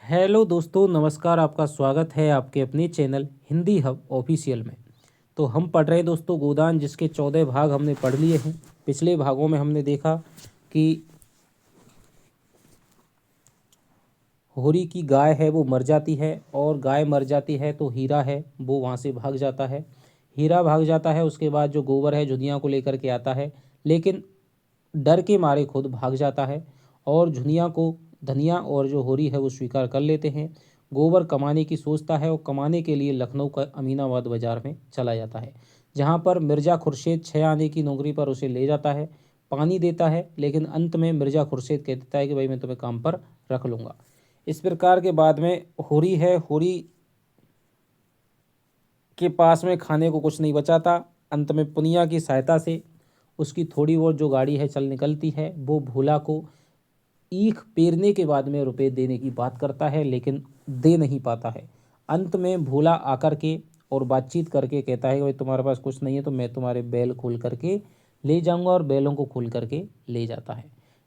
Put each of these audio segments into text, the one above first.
Hello दोस्तों, नमस्कार। आपका स्वागत है आपके अपने चैनल हिंदी हब ऑफिशियल में। तो हम पढ़ रहे हैं दोस्तों गोदान, जिसके 14 भाग हमने पढ़ लिए हैं। पिछले भागों में हमने देखा कि होरी की गाय है वो मर जाती है, और गाय मर जाती है तो हीरा है वो वहाँ से भाग जाता है। हीरा भाग जाता है, उसके बाद जो गोबर है झुनिया को लेकर के आता है, लेकिन डर के मारे खुद भाग जाता है। और झुनिया को धनिया और जो होरी है वो स्वीकार कर लेते हैं। गोबर कमाने की सोचता है और कमाने के लिए लखनऊ का अमीनाबाद बाजार में चला जाता है, जहाँ पर मिर्ज़ा खुर्शीद 6 आने की नौकरी पर उसे ले जाता है, पानी देता है। लेकिन अंत में मिर्ज़ा खुर्शीद कह देता है कि भाई मैं तुम्हें काम पर रख लूँगा। इस प्रकार के बाद में होरी है, होरी के पास में खाने को कुछ नहीं बचाता। अंत में पुनिया की सहायता से उसकी थोड़ी बहुत जो गाड़ी है चल निकलती है। वो भोला को ईख पेरने के बाद में रुपए देने की बात करता है, लेकिन दे नहीं पाता है। अंत में भोला आकर के और बातचीत करके कहता है कि भाई तुम्हारे पास कुछ नहीं है तो मैं तुम्हारे बैल खोल करके ले जाऊंगा, और बैलों को खोल करके ले जाता है।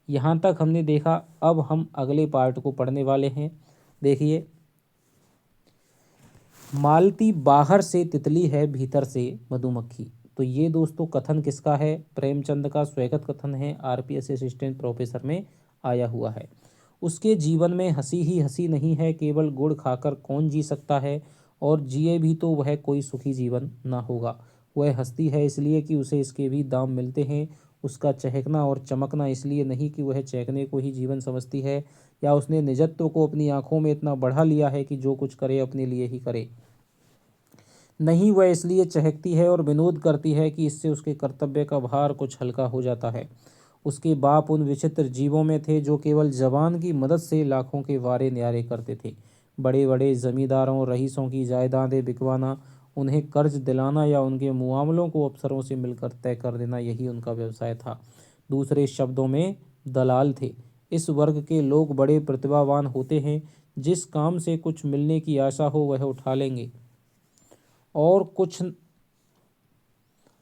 यहाँ तक हमने देखा। अब हम अगले पार्ट को पढ़ने वाले हैं। देखिए, मालती बाहर से तितली है, भीतर से मधुमक्खी। तो ये दोस्तों कथन किसका है? प्रेमचंद का स्वैगत कथन है, आरपीएस असिस्टेंट प्रोफेसर में आया हुआ है। उसके जीवन में हंसी ही हंसी नहीं है, केवल गुड़ खाकर कौन जी सकता है, और जिए भी तो वह कोई सुखी जीवन ना होगा। वह हंसती है इसलिए कि उसे इसके भी दाम मिलते हैं। उसका चहकना और चमकना इसलिए नहीं कि वह चहकने को ही जीवन समझती है, या उसने निजत्व को अपनी आंखों में इतना बढ़ा लिया है कि जो कुछ करे अपने लिए ही करे। नहीं, वह इसलिए चहकती है और विनोद करती है कि इससे उसके कर्तव्य का भार कुछ हल्का हो जाता है। उसके बाप उन विचित्र जीवों में थे जो केवल जवान की मदद से लाखों के वारे न्यारे करते थे। बड़े बड़े जमींदारों रईसों की जायदादें बिकवाना, उन्हें कर्ज दिलाना या उनके मुआमलों को अफसरों से मिलकर तय कर देना, यही उनका व्यवसाय था। दूसरे शब्दों में दलाल थे। इस वर्ग के लोग बड़े प्रतिभावान होते हैं। जिस काम से कुछ मिलने की आशा हो वह उठा लेंगे, और कुछ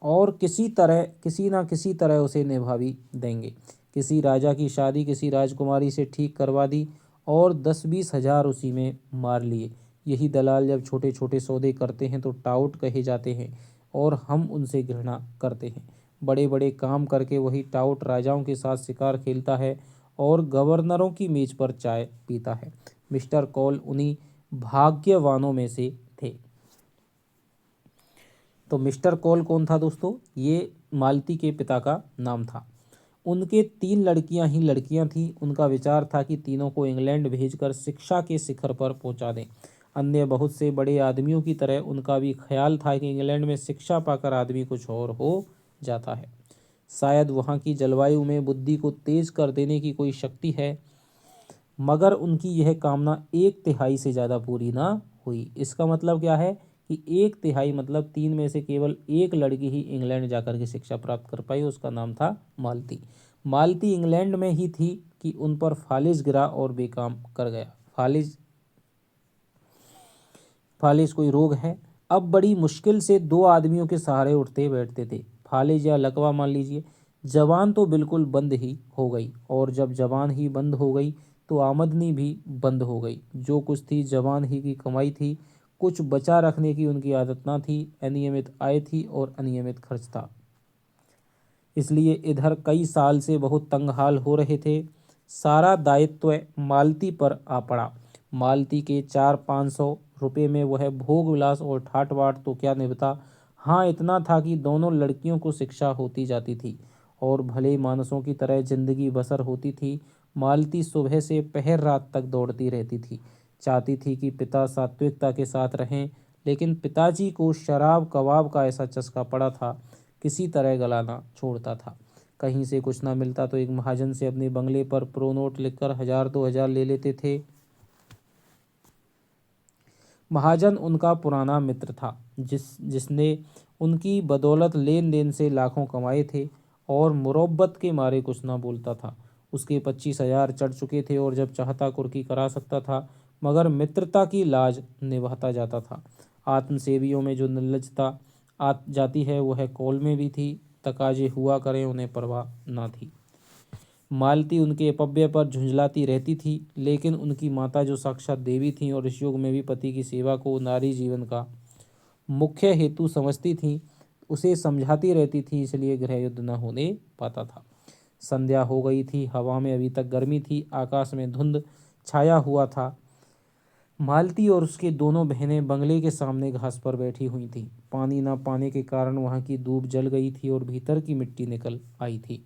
और किसी ना किसी तरह उसे निभा भी देंगे। किसी राजा की शादी किसी राजकुमारी से ठीक करवा दी, और 10-20 हज़ार उसी में मार लिए। यही दलाल जब छोटे छोटे सौदे करते हैं तो टाउट कहे जाते हैं, और हम उनसे घृणा करते हैं। बड़े बड़े काम करके वही टाउट राजाओं के साथ शिकार खेलता है और गवर्नरों की मेज पर चाय पीता है। मिस्टर कॉल उन्हीं भाग्यवानों में से थे। तो मिस्टर कॉल कौन था दोस्तों? ये मालती के पिता का नाम था। उनके 3 लड़कियां ही लड़कियां थीं। उनका विचार था कि तीनों को इंग्लैंड भेजकर शिक्षा के शिखर पर पहुंचा दें। अन्य बहुत से बड़े आदमियों की तरह उनका भी ख्याल था कि इंग्लैंड में शिक्षा पाकर आदमी कुछ और हो जाता है। शायद वहाँ की जलवायु में बुद्धि को तेज कर देने की कोई शक्ति है, मगर उनकी यह कामना 1/3 से ज़्यादा पूरी ना हुई। इसका मतलब क्या है कि 1/3 मतलब 3 में से केवल एक लड़की ही इंग्लैंड जाकर के शिक्षा प्राप्त कर पाई। उसका नाम था मालती। मालती इंग्लैंड में ही थी कि उन पर फालिज गिरा और बेकाम कर गया। फालिज फालिज कोई रोग है। अब बड़ी मुश्किल से 2 आदमियों के सहारे उठते बैठते थे। फालिज या लकवा मान लीजिए। जबान तो बिल्कुल बंद ही हो गई, और जब जबान ही बंद हो गई तो आमदनी भी बंद हो गई। जो कुछ थी जबान ही की कमाई थी। कुछ बचा रखने की उनकी आदत ना थी। अनियमित आय थी और अनियमित खर्च था। इसलिए इधर कई साल से बहुत तंगहाल हो रहे थे। सारा दायित्व मालती पर आ पड़ा। मालती के 400-500 रुपये में वह भोग विलास और ठाट बाट तो क्या निभता। हाँ, इतना था कि दोनों लड़कियों को शिक्षा होती जाती थी और भले मानसों की तरह जिंदगी बसर होती थी। मालती सुबह से पहर रात तक दौड़ती रहती थी। चाहती थी कि पिता सात्विकता के साथ रहें, लेकिन पिताजी को शराब कबाब का ऐसा चस्का पड़ा था, किसी तरह गलाना छोड़ता था। कहीं से कुछ ना मिलता तो एक महाजन से अपने बंगले पर प्रोनोट लिखकर 1000-2000 ले लेते थे। महाजन उनका पुराना मित्र था, जिसने उनकी बदौलत लेन देन से लाखों कमाए थे, और मुरब्बत के मारे कुछ ना बोलता था। उसके 25,000 चढ़ चुके थे और जब चाहता कुर्की करा सकता था, मगर मित्रता की लाज निभाता जाता था। आत्मसेवियों में जो निर्लजता आ जाती है वह कौल में भी थी। तकाजे हुआ करें, उन्हें परवाह ना थी। मालती उनके अपव्यय पर झुंझलाती रहती थी, लेकिन उनकी माता जो साक्षात देवी थीं और इस युग में भी पति की सेवा को नारी जीवन का मुख्य हेतु समझती थीं, उसे समझाती रहती थी, इसलिए गृह युद्ध न होने पाता था। संध्या हो गई थी, हवा में अभी तक गर्मी थी, आकाश में धुंध छाया हुआ था। मालती और उसके दोनों बहनें बंगले के सामने घास पर बैठी हुई थीं। पानी न पाने के कारण वहां की दूब जल गई थी और भीतर की मिट्टी निकल आई थी।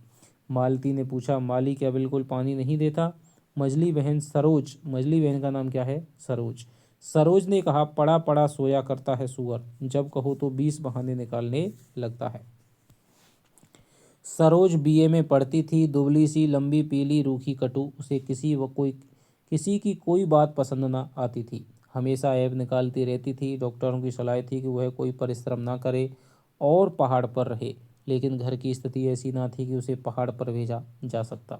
मालती ने पूछा, माली क्या बिल्कुल पानी नहीं देता? मझली बहन सरोज, मझली बहन का नाम क्या है? सरोज। सरोज ने कहा, पड़ा पड़ा सोया करता है सूअर, जब कहो तो 20 बहाने निकालने लगता है। सरोज बीए में पढ़ती थी, दुबली सी, लंबी, पीली, रूखी, कटु। उसे किसी की कोई बात पसंद न आती थी, हमेशा ऐब निकालती रहती थी। डॉक्टरों की सलाह थी कि वह कोई परिश्रम ना करे और पहाड़ पर रहे, लेकिन घर की स्थिति ऐसी ना थी कि उसे पहाड़ पर भेजा जा सकता।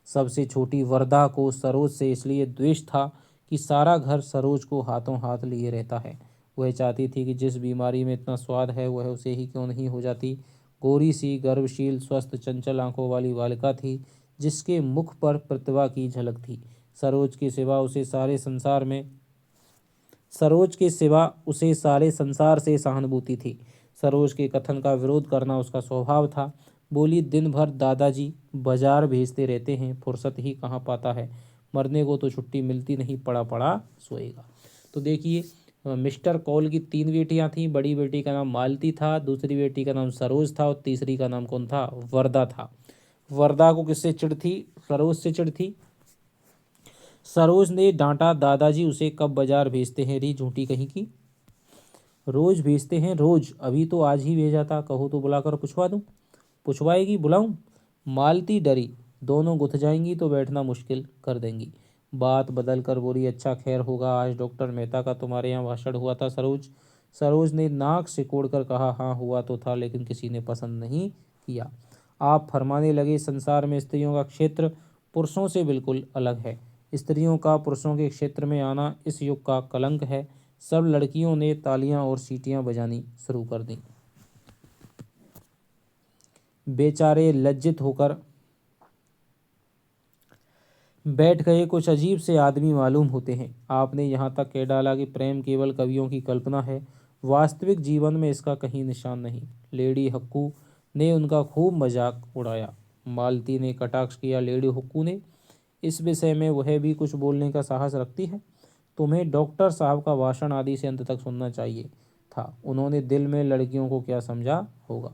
सबसे छोटी वरदा को सरोज से इसलिए द्वेष था कि सारा घर सरोज को हाथों हाथ लिए रहता है। वह चाहती थी कि जिस बीमारी में इतना स्वाद है वह उसे ही क्यों नहीं हो जाती। गोरी सी, गर्वशील, स्वस्थ, चंचल आंखों वाली बालिका थी, जिसके मुख पर प्रतिभा की झलक थी। सरोज के सिवा उसे सारे संसार से सहानुभूति थी। सरोज के कथन का विरोध करना उसका स्वभाव था। बोली, दिन भर दादाजी बाजार भेजते रहते हैं, फुर्सत ही कहाँ पाता है, मरने को तो छुट्टी मिलती नहीं, पड़ा पड़ा सोएगा। तो देखिए, मिस्टर कौल की 3 बेटियां थीं। बड़ी बेटी का नाम मालती था, दूसरी बेटी का नाम सरोज था और तीसरी का नाम कौन था? वरदा था। वरदा को किससे चिढ़ थी? सरोज से चिढ़ थी। सरोज ने डांटा, दादाजी उसे कब बाजार भेजते हैं री झूठी कहीं की? रोज भेजते हैं, रोज। अभी तो आज ही भेजा था, कहो तो बुलाकर पूछवा दूं? पूछवाएगी? बुलाऊं? मालती डरी, दोनों गुथ जाएंगी तो बैठना मुश्किल कर देंगी। बात बदल कर बोली, अच्छा खैर होगा, आज डॉक्टर मेहता का तुम्हारे यहाँ भाषण हुआ था सरोज? सरोज ने नाक सिकोड़ कर कहा, हाँ हुआ तो था, लेकिन किसी ने पसंद नहीं किया। आप फरमाने लगे, संसार में स्त्रियों का क्षेत्र पुरुषों से बिल्कुल अलग है। स्त्रियों का पुरुषों के क्षेत्र में आना इस युग का कलंक है। सब लड़कियों ने तालियां और सीटियां बजानी शुरू कर दी। बेचारे लज्जित होकर बैठ गए। कुछ अजीब से आदमी मालूम होते हैं। आपने यहाँ तक कह डाला कि प्रेम केवल कवियों की कल्पना है, वास्तविक जीवन में इसका कहीं निशान नहीं। लेडी हक्कू ने उनका खूब मजाक उड़ाया। मालती ने कटाक्ष किया, लेडी हक्कू ने? इस विषय में वह भी कुछ बोलने का साहस रखती है? तुम्हें डॉक्टर साहब का भाषण आदि से अंत तक सुनना चाहिए था। उन्होंने दिल में लड़कियों को क्या समझा होगा।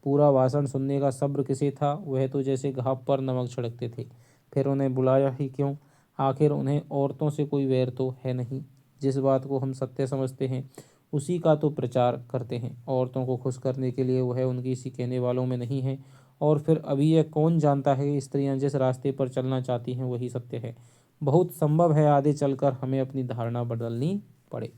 पूरा भाषण सुनने का सब्र किसे था? वह तो जैसे घाव पर नमक छिड़कते थे। फिर उन्हें बुलाया ही क्यों? आखिर उन्हें औरतों से कोई वैर तो है नहीं। जिस बात को हम सत्य समझते हैं उसी का तो प्रचार करते हैं। औरतों को खुश करने के लिए वह उनकी इसी कहने वालों में नहीं है। और फिर अभी यह कौन जानता है कि स्त्रियां जिस रास्ते पर चलना चाहती हैं वही सत्य है। बहुत संभव है आगे चलकर हमें अपनी धारणा बदलनी पड़े।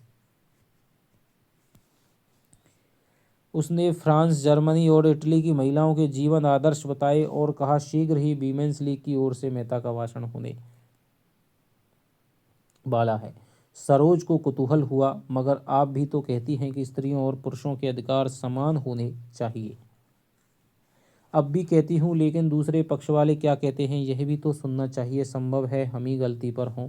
उसने फ्रांस, जर्मनी और इटली की महिलाओं के जीवन आदर्श बताए और कहा, शीघ्र ही वीमेंस लीग की ओर से मेहता का भाषण होने वाला है। सरोज को कुतूहल हुआ, मगर आप भी तो कहती हैं कि स्त्रियों और पुरुषों के अधिकार समान होने चाहिए। अब भी कहती हूँ, लेकिन दूसरे पक्ष वाले क्या कहते हैं यह भी तो सुनना चाहिए। संभव है हम ही गलती पर हों।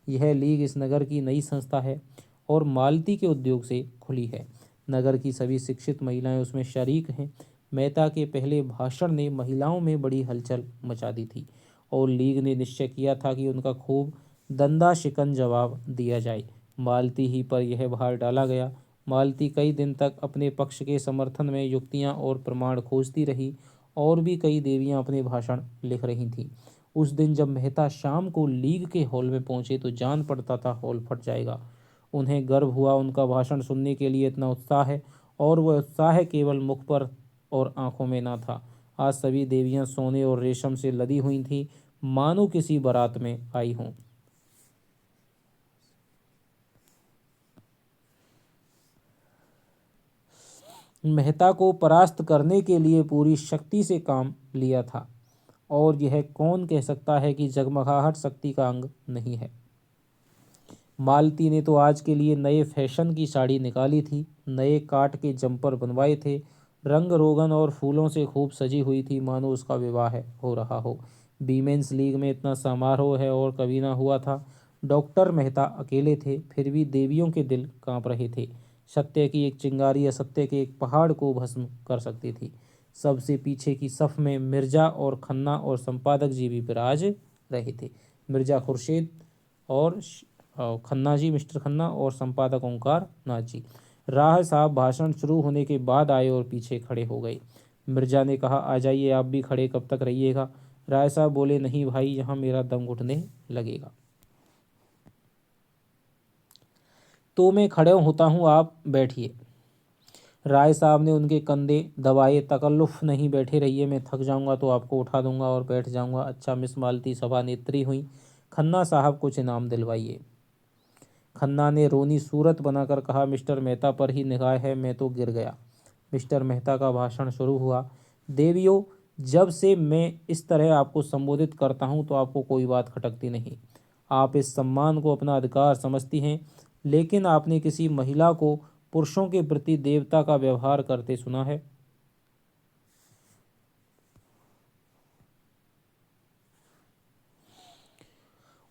यह लीग इस नगर की नई संस्था है और मालती के उद्योग से खुली है। नगर की सभी शिक्षित महिलाएं उसमें शरीक हैं। मेहता के पहले भाषण ने महिलाओं में बड़ी हलचल मचा दी थी और लीग ने निश्चय किया था कि उनका खूब दंदा शिकन जवाब दिया जाए। मालती ही पर यह भार डाला गया। मालती कई दिन तक अपने पक्ष के समर्थन में युक्तियां और प्रमाण खोजती रही और भी कई देवियां अपने भाषण लिख रही थीं। उस दिन जब मेहता शाम को लीग के हॉल में पहुंचे तो जान पड़ता था हॉल फट जाएगा। उन्हें गर्व हुआ उनका भाषण सुनने के लिए इतना उत्साह है, और वह उत्साह केवल मुख पर और आंखों में ना था। आज सभी देवियां सोने और रेशम से लदी हुई थीं, मानो किसी बारात में आई हों। मेहता को परास्त करने के लिए पूरी शक्ति से काम लिया था, और यह कौन कह सकता है कि जगमगाहट शक्ति का अंग नहीं है। मालती ने तो आज के लिए नए फैशन की साड़ी निकाली थी, नए काट के जंपर बनवाए थे, रंग रोगन और फूलों से खूब सजी हुई थी, मानो उसका विवाह हो रहा हो। वीमेंस लीग में इतना समारोह है और कभी ना हुआ था। डॉक्टर मेहता अकेले थे, फिर भी देवियों के दिल कांप रहे थे। सत्य की एक चिंगारी असत्य के एक पहाड़ को भस्म कर सकती थी। सबसे पीछे की सफ में मिर्जा और खन्ना और संपादक जी भी विराज रहे थे। मिर्जा खुर्शीद और खन्ना जी, मिस्टर खन्ना, और संपादक ओंकार नाथ जी। राय साहब भाषण शुरू होने के बाद आए और पीछे खड़े हो गए। मिर्जा ने कहा, आ जाइए, आप भी खड़े कब तक रहिएगा। राय साहब बोले, नहीं भाई, यहाँ मेरा दम घुटने लगेगा। तो मैं खड़े होता हूँ, आप बैठिए। राय साहब ने उनके कंधे दबाए। तकल्लुफ़ नहीं, बैठे रहिए, मैं थक जाऊंगा तो आपको उठा दूंगा और बैठ जाऊंगा। अच्छा मिस मालती सभा नेत्री हुई। खन्ना साहब कुछ इनाम दिलवाइए। खन्ना ने रोनी सूरत बनाकर कहा, मिस्टर मेहता पर ही निगाह है, मैं तो गिर गया। मिस्टर मेहता का भाषण शुरू हुआ। देवियों, जब से मैं इस तरह आपको संबोधित करता हूँ तो आपको कोई बात खटकती नहीं। आप इस सम्मान को अपना अधिकार समझती हैं, लेकिन आपने किसी महिला को पुरुषों के प्रति देवता का व्यवहार करते सुना है?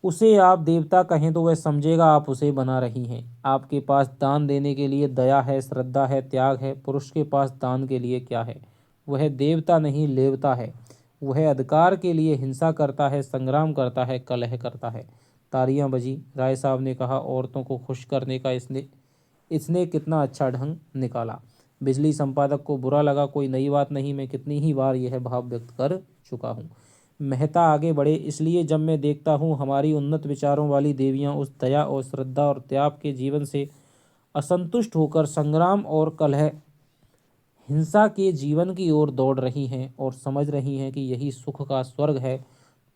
उसे आप देवता कहें तो वह समझेगा आप उसे बना रही हैं। आपके पास दान देने के लिए दया है, श्रद्धा है, त्याग है। पुरुष के पास दान के लिए क्या है? वह देवता नहीं, लेवता है। वह अधिकार के लिए हिंसा करता है, संग्राम करता है, कलह करता है। तालियां बजी। राय साहब ने कहा, औरतों को खुश करने का इसने इसने कितना अच्छा ढंग निकाला। बिजली संपादक को बुरा लगा। कोई नई बात नहीं, मैं कितनी ही बार यह भाव व्यक्त कर चुका हूँ। मेहता आगे बढ़े, इसलिए जब मैं देखता हूँ हमारी उन्नत विचारों वाली देवियाँ उस दया और श्रद्धा और त्याग के जीवन से असंतुष्ट होकर संग्राम और कलह, हिंसा के जीवन की ओर दौड़ रही हैं और समझ रही हैं कि यही सुख का स्वर्ग है,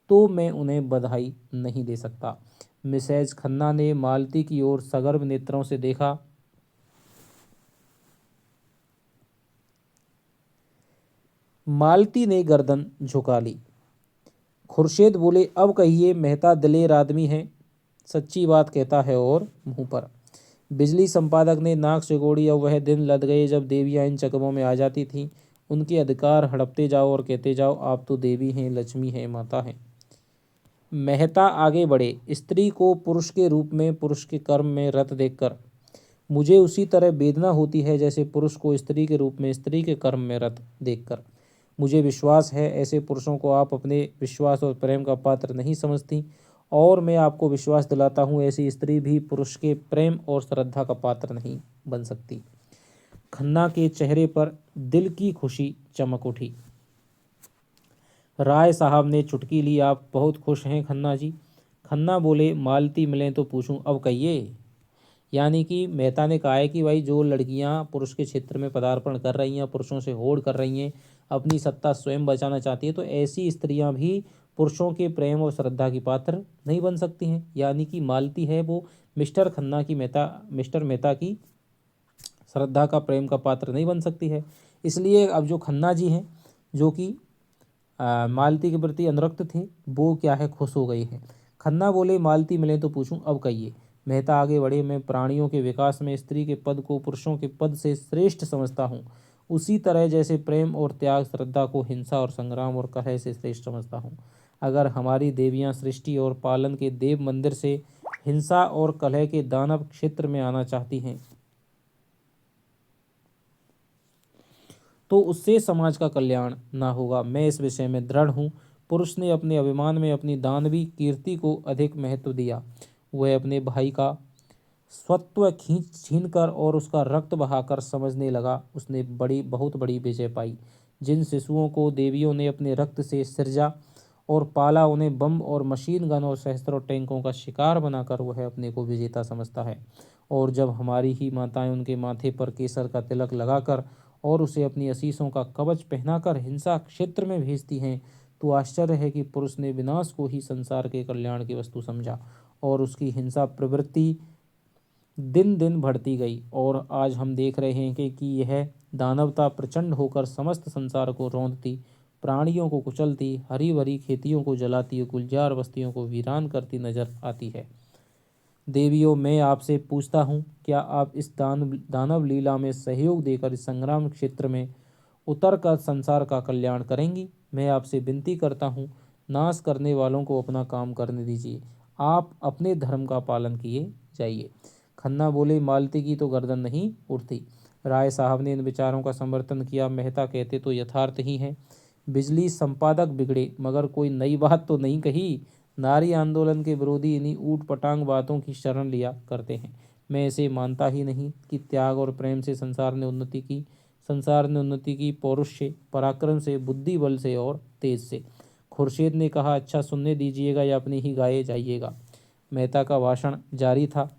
तो मैं उन्हें बधाई नहीं दे सकता। मिसेज खन्ना ने मालती की ओर सगर्भ नेत्रों से देखा। मालती ने गर्दन झुका ली। खुर्शीद बोले, अब कहिए। मेहता दिलेर आदमी है, सच्ची बात कहता है और मुंह पर। बिजली संपादक ने नाक सिकोड़ी। अब वह दिन लद गए जब देवियां इन चकमों में आ जाती थीं। उनके अधिकार हड़पते जाओ और कहते जाओ, आप तो देवी हैं, लक्ष्मी हैं, माता हैं। मेहता आगे बढ़े। स्त्री को पुरुष के रूप में, पुरुष के कर्म में रत देखकर मुझे उसी तरह वेदना होती है जैसे पुरुष को स्त्री के रूप में, स्त्री के कर्म में रत देखकर। मुझे विश्वास है ऐसे पुरुषों को आप अपने विश्वास और प्रेम का पात्र नहीं समझती, और मैं आपको विश्वास दिलाता हूँ ऐसी स्त्री भी पुरुष के प्रेम और श्रद्धा का पात्र नहीं बन सकती। खन्ना के चेहरे पर दिल की खुशी चमक उठी। राय साहब ने चुटकी ली। आप बहुत खुश हैं खन्ना जी। खन्ना बोले, मालती मिलें तो पूछूं, अब कहिए। यानी कि मेहता ने कहा है कि भाई जो लड़कियां पुरुष के क्षेत्र में पदार्पण कर रही हैं, पुरुषों से होड़ कर रही हैं, अपनी सत्ता स्वयं बचाना चाहती है, तो ऐसी स्त्रियां भी पुरुषों के प्रेम और श्रद्धा की पात्र नहीं बन सकती हैं। यानी कि मालती है वो मिस्टर मेहता की श्रद्धा का, प्रेम का पात्र नहीं बन सकती है। इसलिए अब जो खन्ना जी हैं, जो कि मालती के प्रति अनुरक्त थे, वो क्या है, खुश हो गए हैं। खन्ना बोले, मालती मिले तो पूछूं, अब कहिए। मेहता आगे बढ़े। मैं प्राणियों के विकास में स्त्री के पद को पुरुषों के पद से श्रेष्ठ समझता हूँ, उसी तरह जैसे प्रेम और त्याग श्रद्धा को हिंसा और संग्राम और कलह से श्रेष्ठ समझता हूँ। अगर हमारी देवियाँ सृष्टि और पालन के देव मंदिर से हिंसा और कलह के दानव क्षेत्र में आना चाहती हैं, तो उससे समाज का कल्याण ना होगा। मैं इस विषय में दृढ़ हूँ। पुरुष ने अपने अभिमान में अपनी दानवी कीर्ति को अधिक महत्व दिया। वह अपने भाई का स्वत्व खींच छीन कर और उसका रक्त बहाकर समझने लगा उसने बहुत बड़ी विजय पाई। जिन शिशुओं को देवियों ने अपने रक्त से सृजा और पाला, उन्हें बम और मशीन गन और सहस्त्रों टैंकों का शिकार बनाकर वह अपने को विजेता समझता है। और जब हमारी ही माताएं उनके माथे पर केसर का तिलक लगाकर और उसे अपनी आशीषों का कवच पहनाकर हिंसा क्षेत्र में भेजती हैं, तो आश्चर्य है कि पुरुष ने विनाश को ही संसार के कल्याण की वस्तु समझा और उसकी हिंसा प्रवृत्ति दिन दिन बढ़ती गई। और आज हम देख रहे हैं कि यह दानवता प्रचंड होकर समस्त संसार को रौंदती, प्राणियों को कुचलती, हरी भरी खेतियों को जलाती, गुलजार बस्तियों को वीरान करती नजर आती है। देवियों, मैं आपसे पूछता हूँ, क्या आप इस दानव लीला में सहयोग देकर इस संग्राम क्षेत्र में उतर कर संसार का कल्याण करेंगी? मैं आपसे विनती करता हूँ, नाश करने वालों को अपना काम करने दीजिए, आप अपने धर्म का पालन किए जाइए। खन्ना बोले, मालती की तो गर्दन नहीं उठती। राय साहब ने इन विचारों का समर्थन किया। मेहता कहते तो यथार्थ ही है। बिजली संपादक बिगड़े मगर कोई नई बात तो नहीं कही। नारी आंदोलन के विरोधी इन्हीं ऊट पटांग बातों की शरण लिया करते हैं। मैं इसे मानता ही नहीं कि त्याग और प्रेम से संसार ने उन्नति की। संसार ने उन्नति की पौरुष से, पराक्रम से, बुद्धि बल से और तेज से। खुर्शीद ने कहा, अच्छा सुनने दीजिएगा या अपनी ही गाए जाइएगा। मेहता का भाषण जारी था।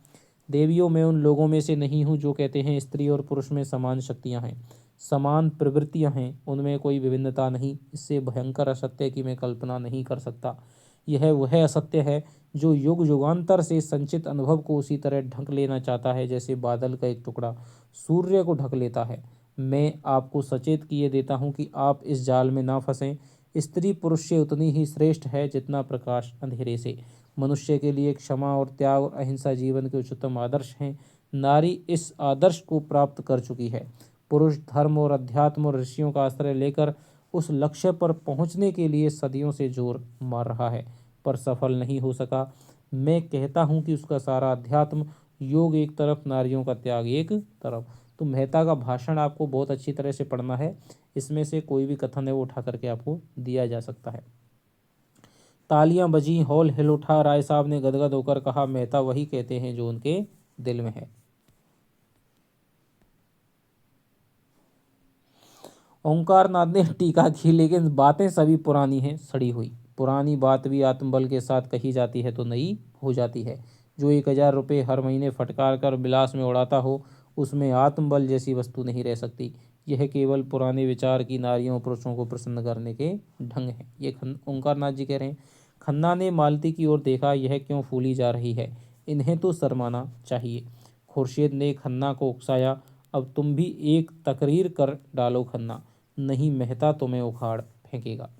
देवियों, मैं उन लोगों में से नहीं हूँ जो कहते हैं स्त्री और पुरुष में समान शक्तियाँ हैं, समान प्रवृत्तियाँ हैं, उनमें कोई विभिन्नता नहीं। इससे भयंकर असत्य की मैं कल्पना नहीं कर सकता। यह वह असत्य है जो युग युगांतर से संचित अनुभव को उसी तरह ढक लेना चाहता है जैसे बादल का एक टुकड़ा सूर्य को ढक लेता है। मैं आपको सचेत किए देता हूँ कि आप इस जाल में ना फंसें। स्त्री पुरुष से उतनी ही श्रेष्ठ है जितना प्रकाश अंधेरे से। मनुष्य के लिए क्षमा और त्याग और अहिंसा जीवन के उच्चतम आदर्श हैं। नारी इस आदर्श को प्राप्त कर चुकी है। पुरुष धर्म और अध्यात्म और ऋषियों का आश्रय लेकर उस लक्ष्य पर पहुंचने के लिए सदियों से जोर मार रहा है, पर सफल नहीं हो सका। मैं कहता हूं कि उसका सारा अध्यात्म योग एक तरफ, नारियों का त्याग एक तरफ। तो मेहता का भाषण आपको बहुत अच्छी तरह से पढ़ना है। इसमें से कोई भी कथन है वो उठा करके आपको दिया जा सकता है। तालियां बजी, हॉल हिल उठा। राय साहब ने गदगद होकर कहा, मेहता वही कहते हैं जो उनके दिल में है। ओंकारनाथ ने टीका की, लेकिन बातें सभी पुरानी हैं, सड़ी हुई। पुरानी बात भी आत्मबल के साथ कही जाती है तो नई हो जाती है। जो 1,000 रुपये हर महीने फटकार कर विलास में उड़ाता हो, उसमें आत्मबल जैसी वस्तु नहीं रह सकती। यह केवल पुराने विचार की नारियों पुरुषों को प्रसन्न करने के ढंग हैं। ये ओंकारनाथ जी कह रहे हैं। खन्ना ने मालती की ओर देखा, यह क्यों फूली जा रही है, इन्हें तो शर्माना चाहिए। खुर्शीद ने खन्ना को उकसाया, अब तुम भी एक तकरीर कर डालो खन्ना, नहीं मेहता तुम्हें उखाड़ फेंकेगा।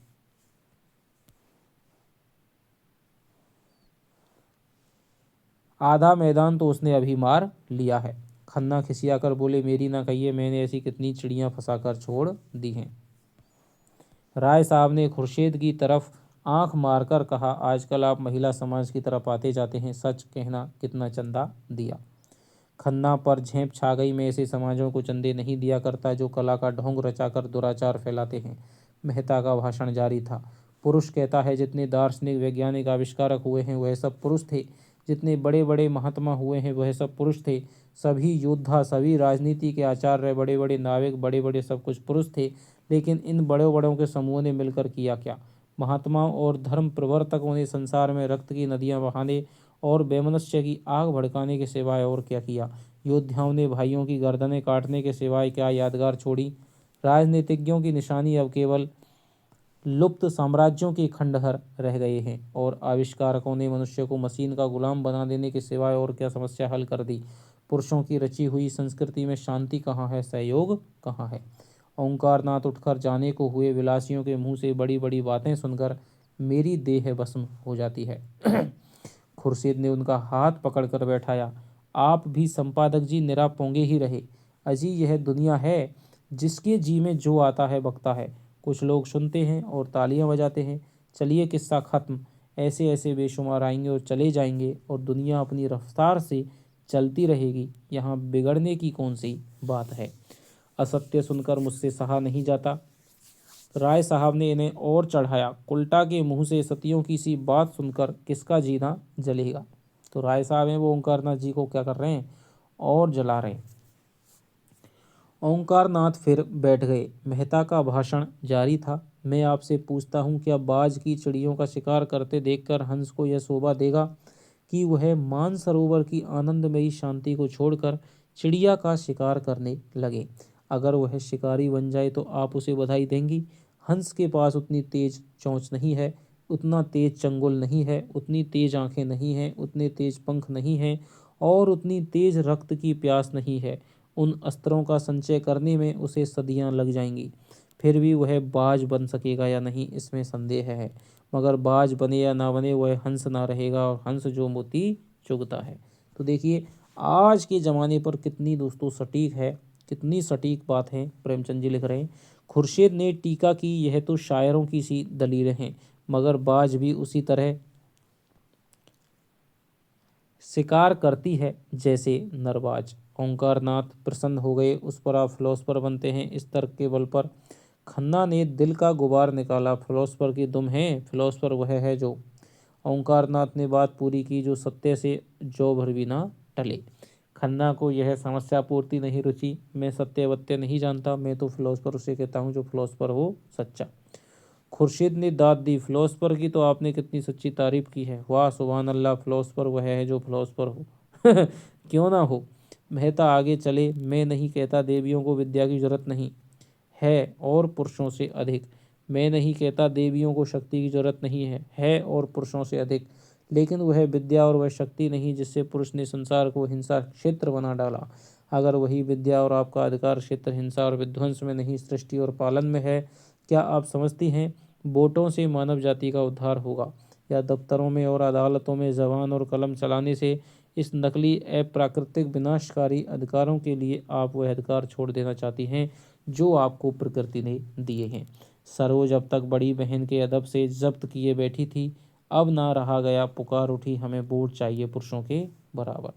आधा मैदान तो उसने अभी मार लिया है। खन्ना खिसियाकर बोले, मेरी ना कहिए, मैंने ऐसी कितनी चिड़ियां फंसाकर छोड़ दी हैं। राय साहब ने खुर्शीद की तरफ आंख मारकर कहा, आजकल आप महिला समाज की तरफ आते जाते हैं, सच कहना कितना चंदा दिया। खन्ना पर झेप छा गई। मैं ऐसे समाजों को चंदे नहीं दिया करता जो कला का ढोंग रचाकर दुराचार फैलाते हैं। मेहता का भाषण जारी था। पुरुष कहता है, जितने दार्शनिक वैज्ञानिक आविष्कारक हुए हैं वह सब पुरुष थे। जितने बड़े बड़े महात्मा हुए हैं वह सब पुरुष थे। सभी योद्धा, सभी राजनीति के आचार्य, बड़े बड़े नाविक, बड़े बड़े सब कुछ पुरुष थे। लेकिन इन बड़े बड़ों के समूह ने मिलकर किया क्या? महात्माओं और धर्म प्रवर्तकों ने संसार में रक्त की नदियां बहाने और वैमनस्य की आग भड़काने के सिवाय और क्या किया? योद्धाओं ने भाइयों की गर्दनें काटने के सिवाय क्या यादगार छोड़ी? राजनीतिज्ञों की निशानी अब केवल लुप्त साम्राज्यों के खंडहर रह गए हैं और आविष्कारकों ने मनुष्य को मशीन का गुलाम बना देने के सिवाय और क्या समस्या हल कर दी? पुरुषों की रची हुई संस्कृति में शांति कहाँ है, सहयोग कहाँ है? ओंकारनाथ उठकर जाने को हुए। विलासियों के मुंह से बड़ी बड़ी बातें सुनकर मेरी देह भस्म हो जाती है। खुर्शीद ने उनका हाथ पकड़कर बैठाया। आप भी संपादक जी निरापोंगे ही रहे। अजी यह दुनिया है, जिसके जी में जो आता है बकता है। कुछ लोग सुनते हैं और तालियां बजाते हैं। चलिए किस्सा खत्म। ऐसे ऐसे बेशुमार आएंगे और चले जाएंगे और दुनिया अपनी रफ्तार से चलती रहेगी। यहाँ बिगड़ने की कौन सी बात है? असत्य सुनकर मुझसे सहा नहीं जाता। राय साहब ने इन्हें और चढ़ाया। उल्टा के मुंह से सतियों की सी बात सुनकर किसका जीना जलेगा? तो राय साहब हैं वो ओंकारनाथ जी को क्या कर रहे हैं? और जला रहे हैं। ओंकारनाथ फिर बैठ गए। मेहता का भाषण जारी था। मैं आपसे पूछता हूँ, क्या बाज की चिड़ियों का शिकार करते देखकर हंस को यह शोभा देगा कि वह मानसरोवर की आनंदमयी शांति को छोड़कर चिड़िया का शिकार करने लगे? अगर वह शिकारी बन जाए तो आप उसे बधाई देंगी। हंस के पास उतनी तेज चोंच नहीं है, उतना तेज चंगुल नहीं है, उतनी तेज आंखें नहीं हैं, उतने तेज पंख नहीं हैं और उतनी तेज रक्त की प्यास नहीं है। उन अस्त्रों का संचय करने में उसे सदियां लग जाएंगी। फिर भी वह बाज बन सकेगा या नहीं, इसमें संदेह है। मगर बाज बने या ना बने, वह हंस ना रहेगा और हंस जो मोती चुगता है। तो देखिए आज के ज़माने पर कितनी दोस्तों सटीक है, कितनी सटीक बात है प्रेमचंद जी लिख रहे हैं। खुर्शीद ने टीका की, यह तो शायरों की सी दलीलें हैं, मगर बाज भी उसी तरह शिकार करती है जैसे नरबाज। ओंकारनाथ प्रसन्न हो गए, उस पर आप फिलोसफर बनते हैं। इस तर्क के बल पर खन्ना ने दिल का गुबार निकाला। फिलोसफर की दुम है, फिलोसफर वह है जो। ओंकारनाथ ने बात पूरी की, जो सत्य से जो भर भी ना टले। खन्ना को यह समस्या पूर्ति नहीं रुचि। मैं सत्य वत्य नहीं जानता, मैं तो फिलोसफर उसे कहता हूँ जो फिलोसफर हो सच्चा। खुर्शीद ने दाद दी, फिलोसफर की तो आपने कितनी सच्ची तारीफ की है। वाह सुभान अल्लाह, फिलोसफर वह है जो फिलोसफर हो। क्यों ना हो। मेहता आगे चले, मैं नहीं कहता देवियों को विद्या की जरूरत नहीं है और पुरुषों से अधिक। मैं नहीं कहता देवियों को शक्ति की जरूरत नहीं है और पुरुषों से अधिक। लेकिन वह विद्या और वह शक्ति नहीं जिससे पुरुष ने संसार को हिंसा क्षेत्र बना डाला। अगर वही विद्या और आपका अधिकार क्षेत्र हिंसा और विध्वंस में नहीं, सृष्टि और पालन में है, क्या आप समझती हैं वोटों से मानव जाति का उद्धार होगा, या दफ्तरों में और अदालतों में जबान और कलम चलाने से? इस नकली अप्राकृतिक विनाशकारी अधिकारों के लिए आप वह अधिकार छोड़ देना चाहती हैं जो आपको प्रकृति ने दिए हैं। सरोज अब तक बड़ी बहन के अदब से जब्त किए बैठी थी, अब ना रहा गया, पुकार उठी, हमें वोट चाहिए पुरुषों के बराबर।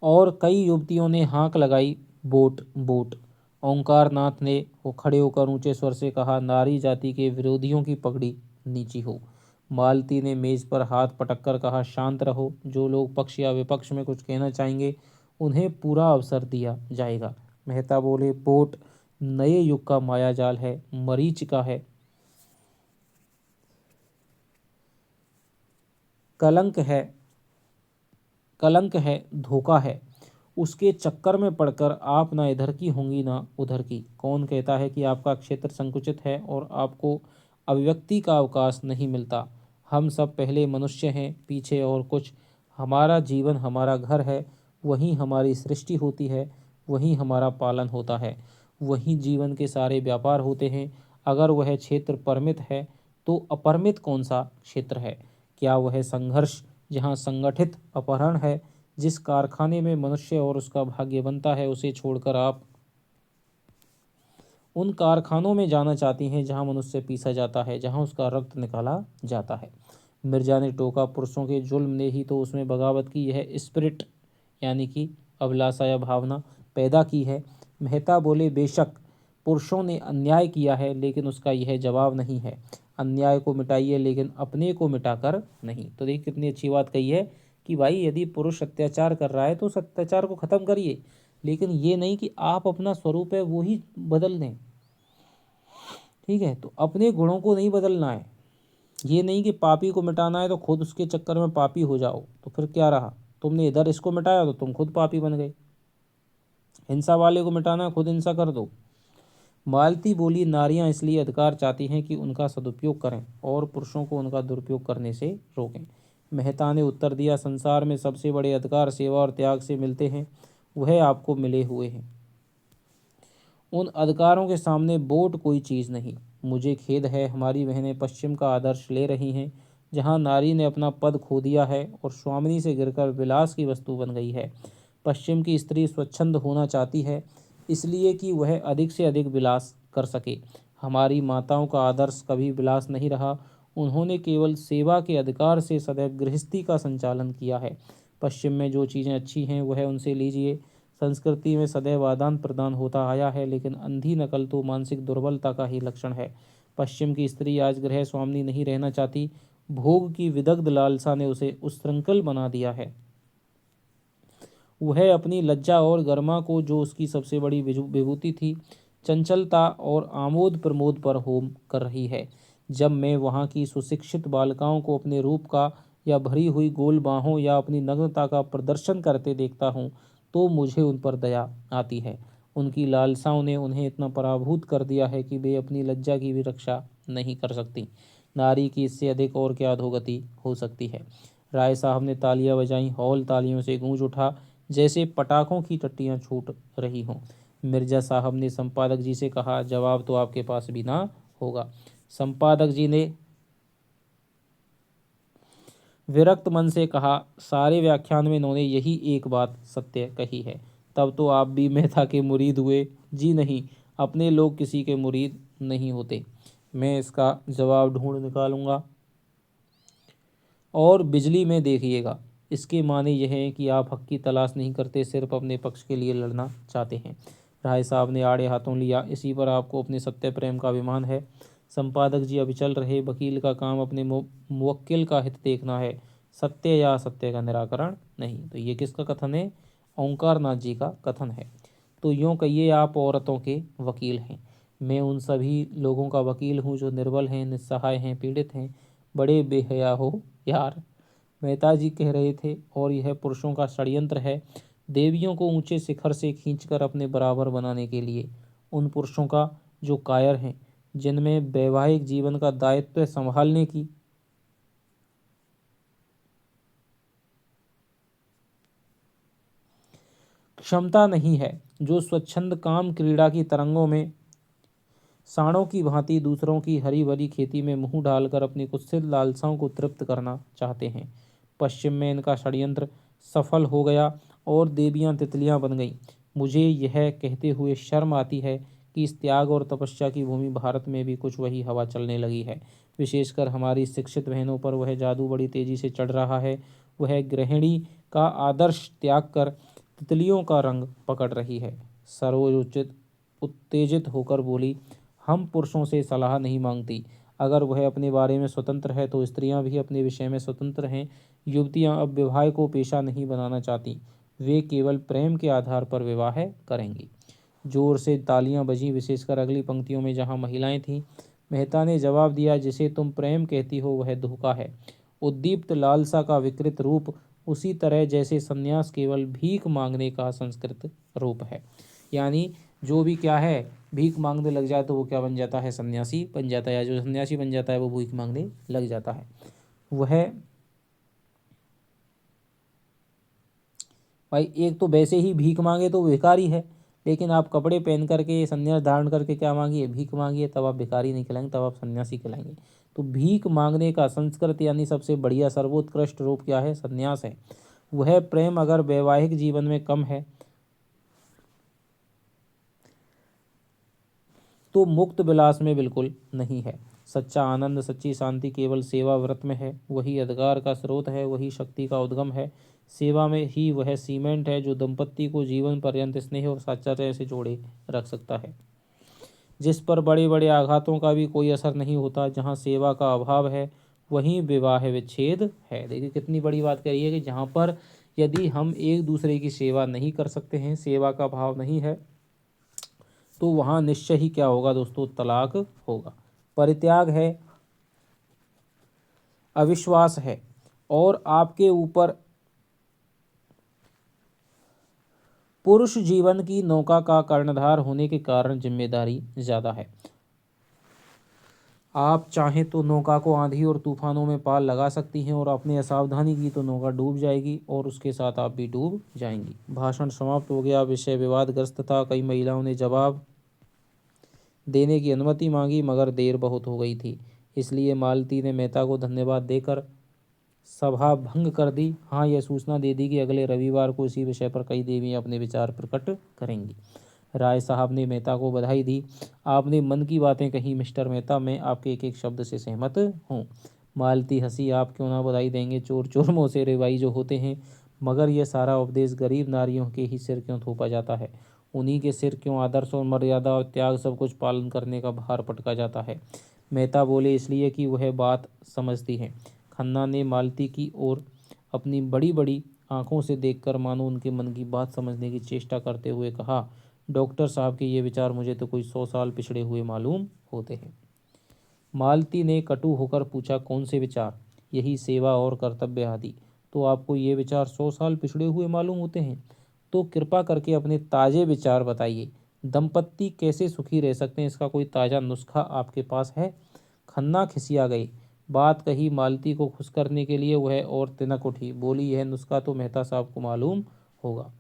और कई युवतियों ने हाँक लगाई, वोट वोट। ओंकारनाथ ने वो खड़े होकर ऊंचे स्वर से कहा, नारी जाति के विरोधियों की पगड़ी नीची हो। मालती ने मेज पर हाथ पटक कर कहा, शांत रहो। जो लोग पक्ष या विपक्ष में कुछ कहना चाहेंगे उन्हें पूरा अवसर दिया जाएगा। मेहता बोले, वोट नए युग का मायाजाल है, मरीचिका है, कलंक है, कलंक है, धोखा है। उसके चक्कर में पड़कर आप ना इधर की होंगी ना उधर की। कौन कहता है कि आपका क्षेत्र संकुचित है और आपको अभिव्यक्ति का अवकाश नहीं मिलता? हम सब पहले मनुष्य हैं, पीछे और कुछ। हमारा जीवन हमारा घर है, वहीं हमारी सृष्टि होती है, वहीं हमारा पालन होता है, वहीं जीवन के सारे व्यापार होते हैं। अगर वह क्षेत्र परिमित है तो अपरिमित कौन सा क्षेत्र है? क्या वह संघर्ष जहाँ संगठित अपहरण है, जिस कारखाने में मनुष्य और उसका भाग्य बनता है, उसे छोड़कर आप उन कारखानों में जाना चाहती हैं जहां मनुष्य पीसा जाता है, जहां उसका रक्त निकाला जाता है? मिर्जा ने टोका, पुरुषों के जुल्म ने ही तो उसमें बगावत की यह स्पिरिट यानी कि अभिलाषा या भावना पैदा की है। मेहता बोले, बेशक पुरुषों ने अन्याय किया है, लेकिन उसका यह जवाब नहीं है। अन्याय को मिटाइए लेकिन अपने को मिटाकर नहीं। तो देखिए कितनी अच्छी बात कही है कि भाई यदि पुरुष अत्याचार कर रहा है तो उस अत्याचार को खत्म करिए, लेकिन ये नहीं कि आप अपना स्वरूप है वो ही बदल दें। ठीक है, तो अपने गुणों को नहीं बदलना है। ये नहीं कि पापी को मिटाना है तो खुद उसके चक्कर में पापी हो जाओ, तो फिर क्या रहा? तुमने इधर इसको मिटाया तो तुम खुद पापी बन गए। हिंसा वाले को मिटाना है, खुद हिंसा कर दो। मालती बोली, नारियां इसलिए अधिकार चाहती हैं कि उनका सदुपयोग करें और पुरुषों को उनका दुरुपयोग करने से रोकें। मेहता ने उत्तर दिया, संसार में सबसे बड़े अधिकार सेवा और त्याग से मिलते हैं, वह आपको मिले हुए हैं। उन अधिकारों के सामने वोट कोई चीज़ नहीं। मुझे खेद है, हमारी बहनें पश्चिम का आदर्श ले रही हैं, जहां नारी ने अपना पद खो दिया है और स्वामिनी से गिरकर विलास की वस्तु बन गई है। पश्चिम की स्त्री स्वच्छंद होना चाहती है, इसलिए कि वह अधिक से अधिक विलास कर सके। हमारी माताओं का आदर्श कभी विलास नहीं रहा, उन्होंने केवल सेवा के अधिकार से सदैव गृहस्थी का संचालन किया है। पश्चिम में जो चीज़ें अच्छी हैं वह उनसे लीजिए। संस्कृति में सदैव आदान प्रदान होता आया है, लेकिन अंधी नकल तो मानसिक दुर्बलता का ही लक्षण है। पश्चिम की स्त्री आज गृह स्वामिनी नहीं रहना चाहती, भोग की विदग्ध लालसा ने उसे उच्छृंखल बना दिया है। वह अपनी लज्जा और गर्मा को, जो उसकी सबसे बड़ी विभूति थी, चंचलता और आमोद प्रमोद पर होम कर रही है। जब मैं वहाँ की सुशिक्षित बालिकाओं को अपने रूप का या भरी हुई गोल बाहों या अपनी नग्नता का प्रदर्शन करते देखता हूँ तो मुझे उन पर दया आती है। उनकी लालसाओं ने उन्हें इतना पराभूत कर दिया है कि वे अपनी लज्जा की भी रक्षा नहीं कर सकती। नारी की इससे अधिक और क्या अधोगति हो सकती है? राय साहब ने तालियां बजाईं, हॉल तालियों से गूंज उठा जैसे पटाखों की टट्टियां छूट रही हों। मिर्जा साहब ने संपादक जी से कहा, जवाब तो आपके पास भी ना होगा। संपादक जी ने विरक्त मन से कहा, सारे व्याख्यान में इन्होंने यही एक बात सत्य कही है। तब तो आप भी मेहता के मुरीद हुए? जी नहीं, अपने लोग किसी के मुरीद नहीं होते। मैं इसका जवाब ढूंढ निकालूंगा। और बिजली में देखिएगा, इसके माने यह है कि आप हक की तलाश नहीं करते, सिर्फ अपने पक्ष के लिए लड़ना चाहते हैं। राय साहब ने आड़े हाथों लिया, इसी पर आपको अपने सत्य प्रेम का अभिमान है। संपादक जी अविचल रहे, वकील का काम अपने मुवक्किल का हित देखना है, सत्य या असत्य का निराकरण नहीं। तो ये किसका कथन है? ओंकार नाथ जी का कथन है। तो यूँ कहिए आप औरतों के वकील हैं। मैं उन सभी लोगों का वकील हूँ जो निर्बल हैं, निस्सहाय हैं, पीड़ित हैं। बड़े बेहया हो यार, मेहता जी कह रहे थे। और यह पुरुषों का षड्यंत्र है, देवियों को ऊंचे शिखर से खींचकर अपने बराबर बनाने के लिए। उन पुरुषों का जो कायर हैं, जिनमें वैवाहिक जीवन का दायित्व संभालने की क्षमता नहीं है, जो स्वच्छंद काम क्रीड़ा की तरंगों में साणों की भांति दूसरों की हरी भरी खेती में मुंह डालकर अपनी कुत्सित लालसाओं को तृप्त करना चाहते हैं। पश्चिम में इनका षड्यंत्र सफल हो गया और देवियां तितलियां बन गईं। मुझे यह कहते हुए शर्म आती है कि इस त्याग और तपस्या की भूमि भारत में भी कुछ वही हवा चलने लगी है। विशेषकर हमारी शिक्षित बहनों पर वह जादू बड़ी तेजी से चढ़ रहा है। वह गृहिणी का आदर्श त्याग कर तितलियों का रंग पकड़ रही है। सरोज उत्तेजित होकर बोली, हम पुरुषों से सलाह नहीं मांगती। अगर वह अपने बारे में स्वतंत्र है तो स्त्रियां भी अपने विषय में स्वतंत्र हैं। युवतियां अब विवाह को पेशा नहीं बनाना चाहती, वे केवल प्रेम के आधार पर विवाह करेंगी। जोर से तालियां बजीं, विशेषकर अगली पंक्तियों में जहां महिलाएं थीं। मेहता ने जवाब दिया, जिसे तुम प्रेम कहती हो वह धोखा है, उद्दीप्त लालसा का विकृत रूप, उसी तरह जैसे संन्यास केवल भीख मांगने का संस्कृत रूप है। यानी जो भी क्या है, भीख मांगने लग जाए तो वो क्या बन जाता है? सन्यासी बन जाता है। या जो सन्यासी बन जाता है वो भीख मांगने लग जाता है। वह भाई एक तो वैसे ही भीख मांगे तो वो भिखारी है, लेकिन आप कपड़े पहन करके संन्यास धारण करके क्या मांगिए? भीख मांगिए, तब आप भिखारी नहीं कहलाएंगे, तब आप सन्यासी कहलाएंगे। तो भीख मांगने का संस्कृत यानी सबसे बढ़िया सर्वोत्कृष्ट रूप क्या है? सन्यास है। वह प्रेम अगर वैवाहिक जीवन में कम है तो मुक्त विलास में बिल्कुल नहीं है। सच्चा आनंद, सच्ची शांति केवल सेवा व्रत में है। वही अधिकार का स्रोत है, वही शक्ति का उद्गम है। सेवा में ही वह सीमेंट है जो दंपत्ति को जीवन पर्यंत स्नेह और साहचर्य से जोड़े रख सकता है, जिस पर बड़े बड़े आघातों का भी कोई असर नहीं होता। जहाँ सेवा का अभाव है वहीं विवाह विच्छेद है। देखिए कितनी बड़ी बात कही है कि जहाँ पर यदि हम एक दूसरे की सेवा नहीं कर सकते हैं, सेवा का भाव नहीं है, तो वहाँ निश्चय ही क्या होगा दोस्तों? तलाक होगा। परित्याग है, अविश्वास है, और आपके ऊपर पुरुष जीवन की नौका का कर्णधार होने के कारण जिम्मेदारी ज़्यादा है। आप चाहें तो नौका को आंधी और तूफानों में पार लगा सकती हैं, और अपनी असावधानी की तो नौका डूब जाएगी और उसके साथ आप भी डूब जाएंगी। भाषण समाप्त हो गया। विषय विवादग्रस्त था। कई महिलाओं ने जवाब देने की अनुमति मांगी, मगर देर बहुत हो गई थी, इसलिए मालती ने मेहता को धन्यवाद देकर सभा भंग कर दी। हाँ, यह सूचना दे दी कि अगले रविवार को इसी विषय पर कई देवियां अपने विचार प्रकट करेंगी। राय साहब ने मेहता को बधाई दी। आपने मन की बातें कही मिस्टर मेहता, मैं आपके एक एक शब्द से सहमत हूँ। मालती हंसी, आप क्यों ना बधाई देंगे, चोर चोर मोसेरे भाई जो होते हैं, मगर यह सारा उपदेश गरीब नारियों के ही सिर क्यों थोपा जाता है? उन्हीं के सिर क्यों आदर्श और मर्यादा और त्याग सब कुछ पालन करने का भार पटका जाता है? मेहता बोले, इसलिए कि वह बात समझती हैं। खन्ना ने मालती की ओर अपनी बड़ी बड़ी आंखों से देखकर मानो उनके मन की बात समझने की चेष्टा करते हुए कहा, डॉक्टर साहब के ये विचार मुझे तो कोई 100 साल पिछड़े हुए मालूम होते हैं। मालती ने कटु होकर पूछा, कौन से विचार? यही सेवा और कर्तव्य आदि। तो आपको ये विचार 100 साल पिछड़े हुए मालूम होते हैं? तो कृपा करके अपने ताजे विचार बताइए। दंपत्ति कैसे सुखी रह सकते हैं, इसका कोई ताज़ा नुस्खा आपके पास है? खन्ना खिसिया गई। बात कही मालती को खुश करने के लिए वह और तिनक उठी। बोली, यह नुस्खा तो मेहता साहब को मालूम होगा।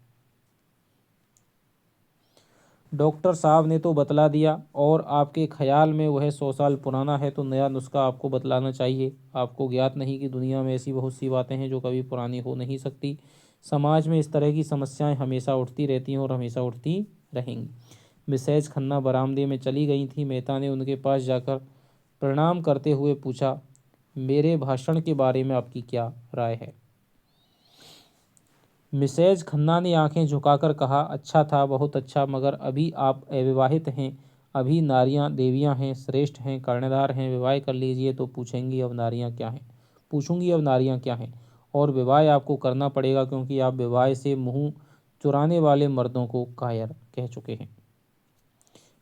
डॉक्टर साहब ने तो बतला दिया, और आपके ख्याल में वह 100 साल पुराना है तो नया नुस्खा आपको बतलाना चाहिए। आपको ज्ञात नहीं कि दुनिया में ऐसी बहुत सी बातें हैं जो कभी पुरानी हो नहीं सकती। समाज में इस तरह की समस्याएं हमेशा उठती रहती हैं और हमेशा उठती रहेंगी। मिसेज खन्ना बरामदे में चली गई थी। मेहता ने उनके पास जाकर प्रणाम करते हुए पूछा, मेरे भाषण के बारे में आपकी क्या राय है? मिसेज खन्ना ने आंखें झुकाकर कहा, अच्छा था, बहुत अच्छा, मगर अभी आप अविवाहित हैं। अभी नारियां देवियां हैं, श्रेष्ठ हैं, कर्णधार हैं। विवाह कर लीजिए तो पूछूंगी अब नारियां क्या हैं। और विवाह आपको करना पड़ेगा, क्योंकि आप विवाह से मुंह चुराने वाले मर्दों को कायर कह चुके हैं।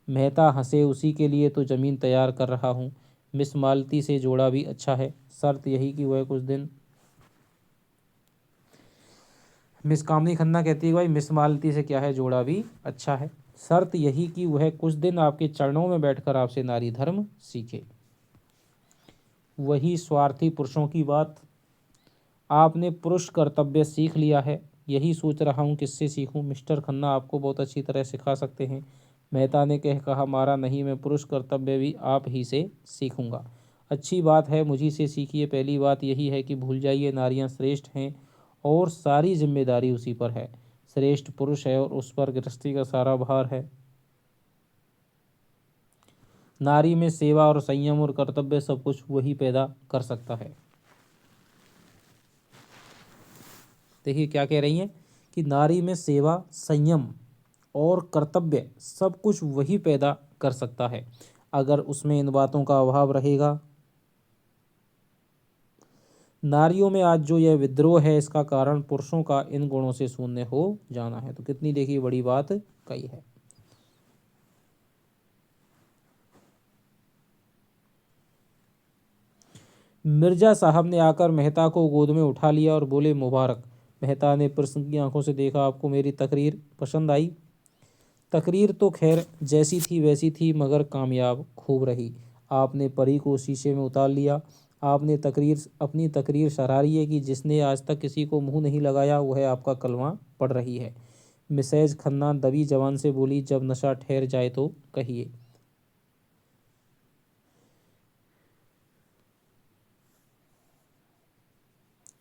मेहता हंसे, उसी के लिए तो जमीन तैयार कर रहा हूँ। मिस मालती से जोड़ा भी अच्छा है, शर्त यही कि वह कुछ दिन। मिस कामनी खन्ना कहती है, भाई मिस मालती से क्या है, जोड़ा भी अच्छा है, शर्त यही कि वह कुछ दिन आपके चरणों में बैठकर आपसे नारी धर्म सीखे। वही स्वार्थी पुरुषों की बात। आपने पुरुष कर्तव्य सीख लिया है, यही सोच रहा हूँ किससे सीखूं। मिस्टर खन्ना आपको बहुत अच्छी तरह सिखा सकते हैं। मेहता ने कहा, मारा नहीं, मैं पुरुष कर्तव्य भी आप ही से सीखूंगा। अच्छी बात है, मुझी से सीखिए। पहली बात यही है कि भूल जाइए नारियां श्रेष्ठ हैं और सारी जिम्मेदारी उसी पर है। श्रेष्ठ पुरुष है और उस पर गृहस्थी का सारा भार है। नारी में सेवा और संयम और कर्तव्य सब कुछ वही पैदा कर सकता है। देखिए क्या कह रही हैं कि नारी में सेवा, संयम और कर्तव्य सब कुछ वही पैदा कर सकता है। अगर उसमें इन बातों का अभाव रहेगा, नारियों में आज जो यह विद्रोह है, इसका कारण पुरुषों का इन गुणों से शून्य हो जाना है। तो कितनी देखिए बड़ी बात कही है। मिर्जा साहब ने आकर मेहता को गोद में उठा लिया और बोले, मुबारक। मेहता ने प्रश्न की आंखों से देखा, आपको मेरी तकरीर पसंद आई? तकरीर तो खैर जैसी थी वैसी थी, मगर कामयाब खूब रही। आपने परी को शीशे में उतार लिया। आपने अपनी तकरीर सराही है कि जिसने आज तक किसी को मुंह नहीं लगाया वह आपका कलमा पढ़ रही है। मिसेज खन्ना दबी जबान से बोली, जब नशा ठहर जाए तो कहिए।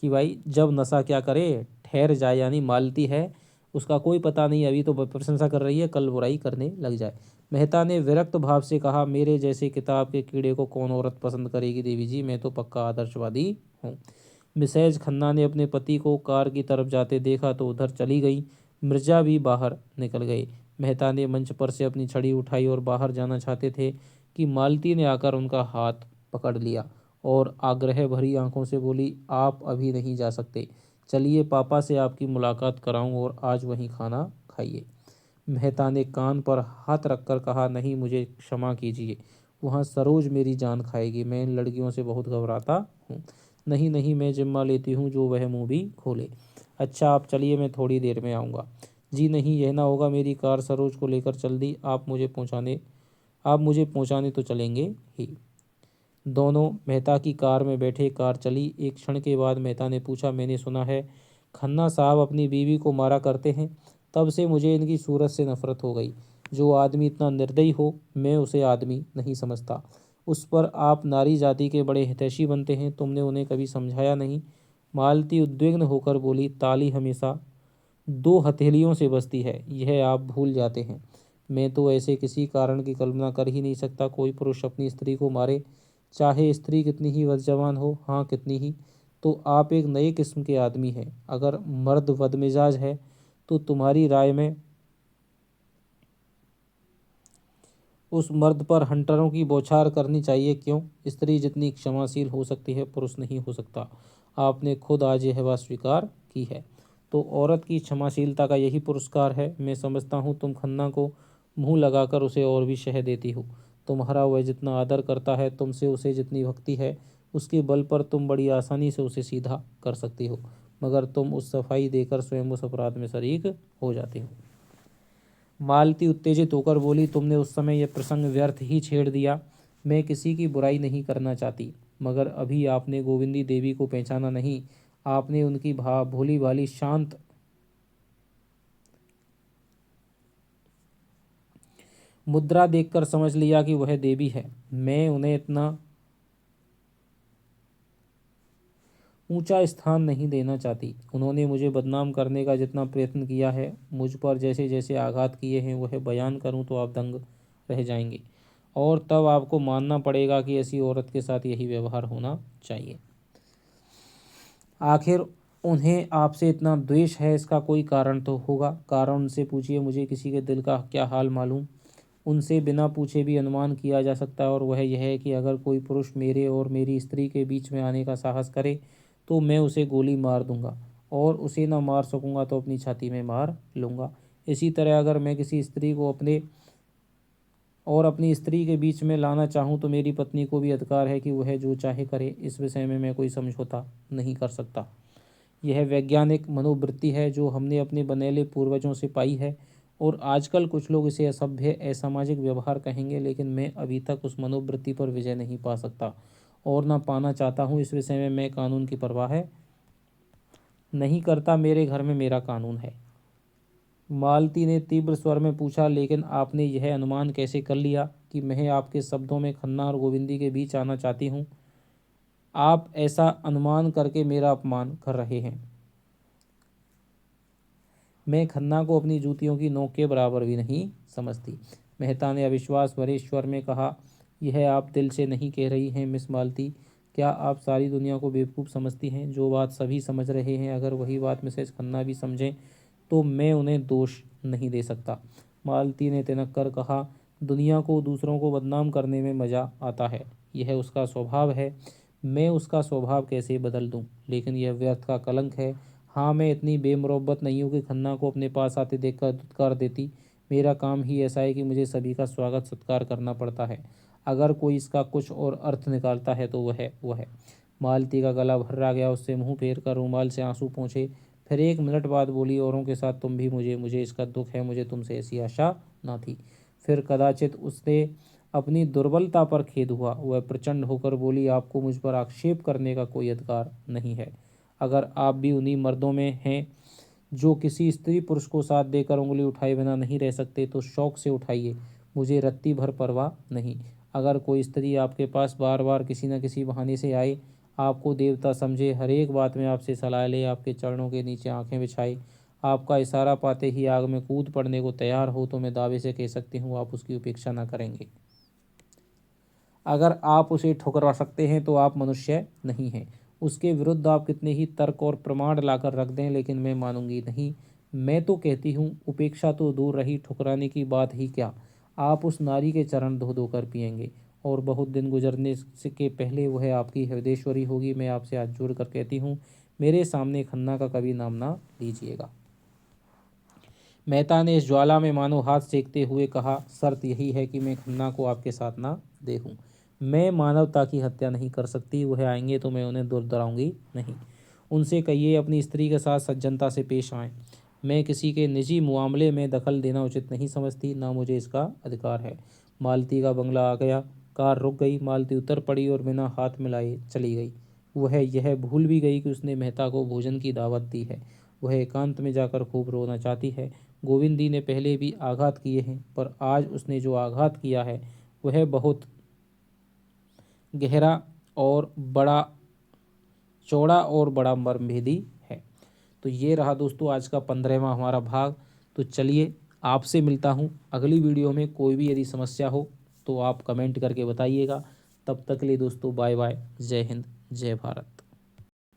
कि भाई जब नशा क्या करे, ठहर जाए, यानी मालती है, उसका कोई पता नहीं, अभी तो प्रशंसा कर रही है, कल बुराई करने लग जाए। मेहता ने विरक्त भाव से कहा, मेरे जैसे किताब के कीड़े को कौन औरत पसंद करेगी देवी जी, मैं तो पक्का आदर्शवादी हूँ। मिसेज खन्ना ने अपने पति को कार की तरफ जाते देखा तो उधर चली गई। मिर्जा भी बाहर निकल गए। मेहता ने मंच पर से अपनी छड़ी उठाई और बाहर जाना चाहते थे कि मालती ने आकर उनका हाथ पकड़ लिया और आग्रह भरी आंखों से बोली, आप अभी नहीं जा सकते, चलिए पापा से आपकी मुलाकात कराऊं और आज वहीं खाना खाइए। मेहता ने कान पर हाथ रखकर कहा, नहीं, मुझे क्षमा कीजिए, वहाँ सरोज मेरी जान खाएगी, मैं इन लड़कियों से बहुत घबराता हूँ। नहीं नहीं, मैं जिम्मा लेती हूँ, जो वह मुँह भी खोले। अच्छा आप चलिए, मैं थोड़ी देर में आऊँगा। जी नहीं, यह ना होगा, मेरी कार सरोज को लेकर चल दी, आप मुझे पहुँचाने तो चलेंगे ही। दोनों मेहता की कार में बैठे। कार चली। एक क्षण के बाद मेहता ने पूछा, मैंने सुना है खन्ना साहब अपनी बीवी को मारा करते हैं। तब से मुझे इनकी सूरत से नफरत हो गई। जो आदमी इतना निर्दयी हो, मैं उसे आदमी नहीं समझता। उस पर आप नारी जाति के बड़े हितैषी बनते हैं, तुमने उन्हें कभी समझाया नहीं। मालती उद्विग्न होकर बोली, ताली हमेशा दो हथेलियों से बजती है, यह आप भूल जाते हैं। मैं तो ऐसे किसी कारण की कल्पना कर ही नहीं सकता। कोई पुरुष अपनी स्त्री को मारे, चाहे स्त्री कितनी ही बदजबान हो, हाँ कितनी ही, तो आप एक नए किस्म के आदमी हैं। अगर मर्द बदमिजाज है तो तुम्हारी राय में उस मर्द पर हंटरों की बौछार करनी चाहिए। क्यों? स्त्री जितनी क्षमाशील हो सकती है, पुरुष नहीं हो सकता। आपने खुद आज यह बात स्वीकार की है। तो औरत की क्षमाशीलता का यही पुरस्कार है। मैं समझता हूँ तुम खन्ना को मुंह लगाकर उसे और भी शह देती हो। तुम्हारा वह जितना आदर करता है, तुमसे उसे जितनी भक्ति है, उसके बल पर तुम बड़ी आसानी से उसे सीधा कर सकती हो, मगर तुम उस सफाई देकर स्वयं उस अपराध में शरीक हो जाती हो। मालती उत्तेजित होकर बोली, तुमने उस समय यह प्रसंग व्यर्थ ही छेड़ दिया। मैं किसी की बुराई नहीं करना चाहती, मगर अभी आपने गोविंदी देवी को पहचाना नहीं। आपने उनकी भोली भाली शांत मुद्रा देखकर समझ लिया कि वह देवी है। मैं उन्हें इतना ऊंचा स्थान नहीं देना चाहती। उन्होंने मुझे बदनाम करने का जितना प्रयत्न किया है, मुझ पर जैसे जैसे आघात किए हैं, वह बयान करूं तो आप दंग रह जाएंगे और तब आपको मानना पड़ेगा कि ऐसी औरत के साथ यही व्यवहार होना चाहिए। आखिर उन्हें आपसे इतना द्वेष है, इसका कोई कारण तो होगा। कारण उनसे पूछिए, मुझे किसी के दिल का क्या हाल मालूम। उनसे बिना पूछे भी अनुमान किया जा सकता है, और वह यह है कि अगर कोई पुरुष मेरे और मेरी स्त्री के बीच में आने का साहस करे तो मैं उसे गोली मार दूंगा, और उसे न मार सकूंगा तो अपनी छाती में मार लूँगा। इसी तरह अगर मैं किसी स्त्री को अपनी स्त्री के बीच में लाना चाहूँ तो मेरी पत्नी को भी अधिकार है कि वह जो चाहे करे। इस विषय में मैं कोई समझौता नहीं कर सकता। यह वैज्ञानिक मनोवृत्ति है जो हमने अपने बनेले पूर्वजों से पाई है, और आजकल कुछ लोग इसे असभ्य असामाजिक व्यवहार कहेंगे, लेकिन मैं अभी तक उस मनोवृत्ति पर विजय नहीं पा सकता और न पाना चाहता हूँ। इस विषय में मैं कानून की परवाह नहीं करता। मेरे घर में मेरा कानून है। मालती ने तीव्र स्वर में पूछा, लेकिन आपने यह अनुमान कैसे कर लिया कि मैं आपके शब्दों में खन्ना और गोविंदी के बीच आना चाहती हूँ? आप ऐसा अनुमान करके मेरा अपमान कर रहे हैं। मैं खन्ना को अपनी जूतियों की नोक के बराबर भी नहीं समझती। मेहता ने अविश्वास भरे स्वर में कहा, यह आप दिल से नहीं कह रही हैं मिस मालती। क्या आप सारी दुनिया को बेवकूफ़ समझती हैं? जो बात सभी समझ रहे हैं, अगर वही बात मिसेज खन्ना भी समझें तो मैं उन्हें दोष नहीं दे सकता। मालती ने तिनक कर कहा, दुनिया को दूसरों को बदनाम करने में मज़ा आता है, यह उसका स्वभाव है। मैं उसका स्वभाव कैसे बदल दूं? लेकिन यह व्यर्थ का कलंक है। हाँ, मैं इतनी बेमुरब्बत नहीं हूँ कि खन्ना को अपने पास आते देखकर धुतकार देती। मेरा काम ही ऐसा है कि मुझे सभी का स्वागत सत्कार करना पड़ता है। अगर कोई इसका कुछ और अर्थ निकालता है तो वह मालती का गला भर्रा गया। उससे मुंह फेर कर रुमाल से आंसू पोंछे। फिर 1 मिनट बाद बोली, औरों के साथ तुम भी मुझे इसका दुख है। मुझे तुमसे ऐसी आशा ना थी। फिर कदाचित उसने अपनी दुर्बलता पर खेद हुआ। वह प्रचंड होकर बोली, आपको मुझ पर आक्षेप करने का कोई अधिकार नहीं है। अगर आप भी उन्हीं मर्दों में हैं जो किसी स्त्री पुरुष को साथ देकर उंगली उठाए बिना नहीं रह सकते, तो शौक से उठाइए, मुझे रत्ती भर परवाह नहीं। अगर कोई स्त्री आपके पास बार बार किसी न किसी बहाने से आए, आपको देवता समझे, हर एक बात में आपसे सलाह ले, आपके चरणों के नीचे आंखें बिछाए, आपका इशारा पाते ही आग में कूद पड़ने को तैयार हो, तो मैं दावे से कह सकती हूँ आप उसकी उपेक्षा न करेंगे। अगर आप उसे ठुकरा सकते हैं तो आप मनुष्य नहीं हैं। उसके विरुद्ध आप कितने ही तर्क और प्रमाण लाकर रख दें, लेकिन मैं मानूंगी नहीं। मैं तो कहती हूँ, उपेक्षा तो दूर रही, ठुकराने की बात ही क्या, आप उस नारी के चरण धो धो कर पिएंगे, और बहुत दिन गुजरने से के पहले वह आपकी हृदयेश्वरी होगी। मैं आपसे हाथ जोड़ कर कहती हूँ, मेरे सामने खन्ना का कभी नाम ना लीजिएगा। मेहता ने इस ज्वाला में मानो हाथ सेकते हुए कहा, शर्त यही है कि मैं खन्ना को आपके साथ ना देखूं। मैं मानवता की हत्या नहीं कर सकती। वह आएंगे तो मैं उन्हें दुर्दराऊंगी नहीं। उनसे कहिए अपनी स्त्री के साथ सज्जनता से पेश आएं। मैं किसी के निजी मामले में दखल देना उचित नहीं समझती, ना मुझे इसका अधिकार है। मालती का बंगला आ गया। कार रुक गई। मालती उतर पड़ी और बिना हाथ मिलाए चली गई। वह यह भूल भी गई कि उसने मेहता को भोजन की दावत दी है। वह एकांत में जाकर खूब रोना चाहती है। गोविंदी ने पहले भी आघात किए हैं, पर आज उसने जो आघात किया है वह बहुत गहरा और बड़ा चौड़ा और बड़ा मर्मभेदी है। तो ये रहा दोस्तों आज का 15वां हमारा भाग। तो चलिए, आपसे मिलता हूँ अगली वीडियो में। कोई भी यदि समस्या हो तो आप कमेंट करके बताइएगा। तब तक के लिए दोस्तों, बाय बाय। जय हिंद, जय भारत।